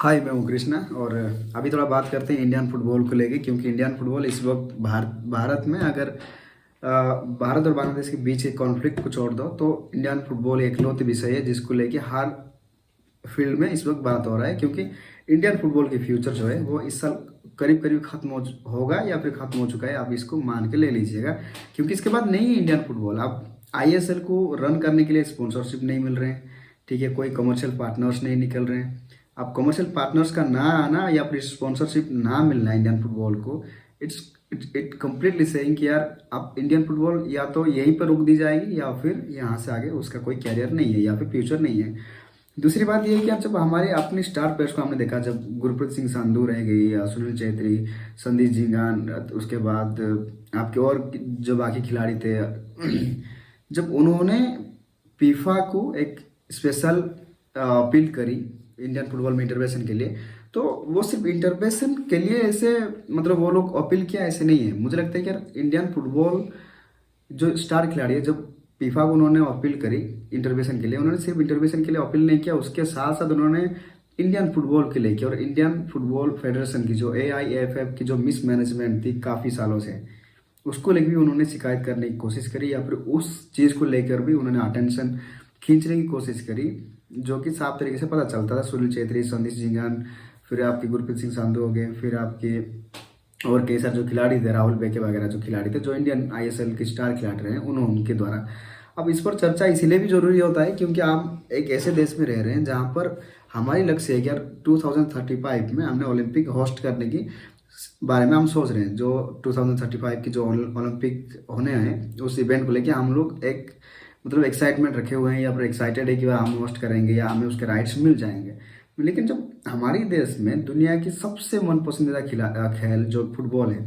हाय, मैं हूँ कृष्णा। और अभी थोड़ा बात करते हैं इंडियन फुटबॉल को लेके, क्योंकि इंडियन फुटबॉल इस वक्त भारत में अगर भारत और बांग्लादेश के बीच के कॉन्फ्लिक्ट को छोड़ दो तो इंडियन फुटबॉल एकलौती विषय है जिसको लेके हर फील्ड में इस वक्त बात हो रहा है। क्योंकि इंडियन फुटबॉल की फ्यूचर जो है वो इस साल करीब करीब खत्म होगा या फिर खत्म हो चुका है। आप इसको मान के ले लीजिएगा, क्योंकि इसके बाद नहीं है इंडियन फुटबॉल। अब आईएसएल को रन करने के लिए स्पॉन्सरशिप नहीं मिल रहे हैं, ठीक है, कोई कमर्शियल पार्टनर्स नहीं निकल रहे हैं। अब कमर्शियल पार्टनर्स का ना आना या फिर स्पॉन्सरशिप ना मिलना इंडियन फुटबॉल को, इट्स इट कम्प्लीटली सेइंग कि यार अब इंडियन फुटबॉल या तो यहीं पर रुक दी जाएगी या फिर यहाँ से आगे उसका कोई कैरियर नहीं है या फिर फ्यूचर नहीं है। दूसरी बात ये है कि अब जब हमारे अपने स्टार प्लेयर्स को हमने देखा, जब गुरप्रीत सिंह संधू रह गई या सुनील छेत्री, संदीप झिंगान, उसके बाद आपके और जो बाकी खिलाड़ी थे, जब उन्होंने फीफा को एक स्पेशल अपील करी इंडियन फुटबॉल में इंटरवेंशन के लिए, तो वो सिर्फ इंटरवेंशन के लिए ऐसे मतलब वो लोग अपील किया ऐसे नहीं है। मुझे लगता है कि यार इंडियन फुटबॉल जो स्टार खिलाड़ी है, जब फीफा को उन्होंने अपील करी इंटरवेंशन के लिए, उन्होंने सिर्फ इंटरवेंशन के लिए अपील नहीं किया, उसके साथ साथ उन्होंने इंडियन फुटबॉल के लिए किया। और इंडियन फुटबॉल फेडरेशन की जो AIFF की जो मिसमैनेजमेंट थी काफ़ी सालों से, उसको लेकर भी उन्होंने शिकायत करने की कोशिश करी या फिर उस चीज़ को लेकर भी उन्होंने अटेंशन खींचने की कोशिश करी, जो कि साफ तरीके से पता चलता था। सुनील छेत्री, संदीप झिंगान, फिर आपके गुरप्रीत सिंह संधू हो गए, फिर आपके और कई सारे जो खिलाड़ी थे, राहुल बेके वगैरह जो खिलाड़ी थे, जो इंडियन ISL के स्टार खिलाड़ी रहे हैं, उनके द्वारा। अब इस पर चर्चा इसीलिए भी जरूरी होता है क्योंकि आप एक ऐसे देश में रह रहे हैं जहाँ पर हमारी लक्ष्य है कि यार 2035 में हमने ओलंपिक होस्ट करने की बारे में हम सोच रहे हैं। जो 2035 की जो ओलंपिक होने हैं उस इवेंट को लेके हम लोग एक मतलब एक्साइटमेंट रखे हुए हैं या फिर एक्साइटेड है कि वह हम होस्ट करेंगे या हमें उसके राइट्स मिल जाएंगे। लेकिन जब हमारे देश में दुनिया की सबसे मन पसंदीदा खेल जो फुटबॉल है,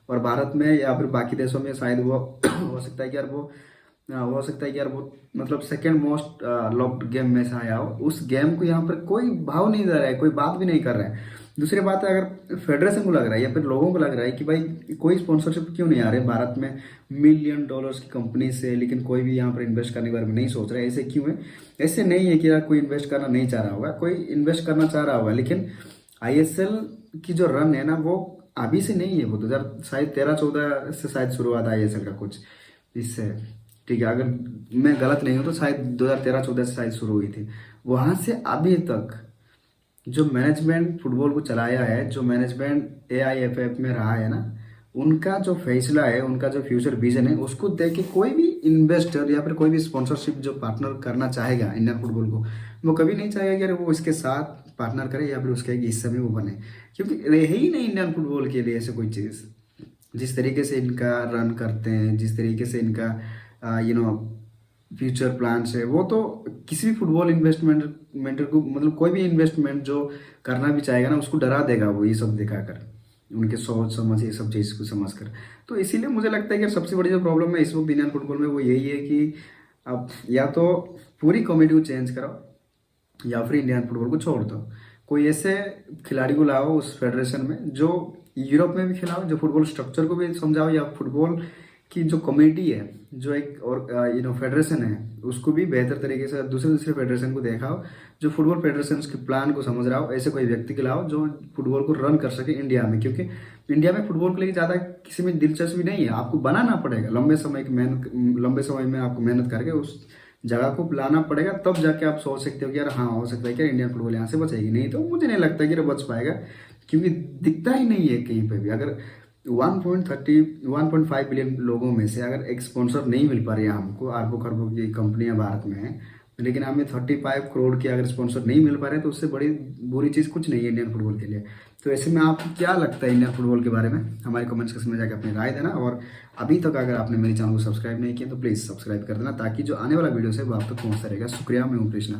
और भारत में या फिर बाकी देशों में शायद वो हो सकता है कि यार वो मतलब सेकेंड मोस्ट लव्ड गेम में से आया हो, उस गेम को यहाँ पर कोई भाव नहीं दे रहा है, कोई बात भी नहीं कर रहा है। दूसरी बात है, अगर फेडरेशन को लग रहा है या फिर लोगों को लग रहा है कि भाई कोई स्पॉन्सरशिप क्यों नहीं आ रहे भारत में $1 मिलियन की कंपनी से, लेकिन कोई भी यहाँ पर इन्वेस्ट करने के बारे में नहीं सोच रहा है, ऐसे क्यों है? ऐसे नहीं है कि यार कोई इन्वेस्ट करना नहीं चाह रहा होगा, कोई इन्वेस्ट करना चाह रहा होगा, लेकिन ISL की जो रन है ना वो अभी से नहीं है, वो 2013-14 से शायद शुरुआत है ISL का कुछ इससे, ठीक है, अगर मैं गलत नहीं हूँ तो शायद 2013-14 से शायद शुरू हुई थी। वहां से अभी तक जो मैनेजमेंट फुटबॉल को चलाया है, जो मैनेजमेंट AIFF में रहा है ना, उनका जो फैसला है, उनका जो फ्यूचर विजन है, उसको देख के कोई भी इन्वेस्टर या फिर कोई भी स्पॉन्सरशिप जो पार्टनर करना चाहेगा इंडियन फुटबॉल को, वो कभी नहीं चाहेगा कि अरे वो इसके साथ पार्टनर करे या फिर उसके एक हिस्से में वो बने, क्योंकि रहे ही नहीं इंडियन फुटबॉल के लिए ऐसे कोई चीज़। जिस तरीके से इनका रन करते हैं, जिस तरीके से इनका फ्यूचर प्लान्स है, वो तो किसी भी फुटबॉल इन्वेस्टमेंट को मतलब कोई भी इन्वेस्टमेंट जो करना भी चाहेगा ना उसको डरा देगा वो, ये सब दिखाकर, उनके सोच समझ ये सब चीज़ को समझ कर। तो इसीलिए मुझे लगता है कि सबसे बड़ी जो प्रॉब्लम है इस वक्त इंडियन फुटबॉल में वो यही है कि अब या तो पूरी कमेटी को चेंज करो या फिर इंडियन फुटबॉल को छोड़ दो। कोई ऐसे खिलाड़ी को लाओ उस फेडरेशन में जो यूरोप में भी खिलाओ, जो फुटबॉल स्ट्रक्चर को भी समझाओ, या फुटबॉल की जो कमेटी है, जो एक और फेडरेशन है, उसको भी बेहतर तरीके से दूसरे फेडरेशन को देखाओ, जो फुटबॉल फेडरेशन के प्लान को समझ रहा हो। ऐसे कोई व्यक्ति को लाओ जो फुटबॉल को रन कर सके इंडिया में, क्योंकि इंडिया में फुटबॉल को लेकर ज़्यादा किसी में दिलचस्पी नहीं है। आपको बनाना पड़ेगा लंबे समय में आपको मेहनत करके उस जगह को लाना पड़ेगा, तब जाके आप सोच सकते हो कि यार हाँ हो सकता है कि इंडियन फुटबॉल यहाँ से बचेगी। नहीं तो मुझे नहीं लगता कि बच पाएगा, क्योंकि दिखता ही नहीं है कहीं पे भी। अगर 1.5 बिलियन लोगों में से अगर एक स्पॉन्सर नहीं मिल पा रही है हमको, अरबों खरबों की कंपनियां भारत में हैं, लेकिन हमें 35 करोड़ की अगर स्पॉन्सर नहीं मिल पा रहे तो उससे बड़ी बुरी चीज़ कुछ नहीं है इंडियन फुटबॉल के लिए। तो ऐसे में आपको क्या लगता है इंडियन फुटबॉल के बारे में? हमारे कमेंट्स सेक्शन में जाकर अपनी राय देना, और अभी तक अगर आपने मेरे चैनल को सब्सक्राइब नहीं किया तो प्लीज़ सब्सक्राइब कर देना, ताकि जो आने वाला वीडियो है वो आप तक पहुँचता रहेगा। शुक्रिया, मैं हूँ कृष्णा।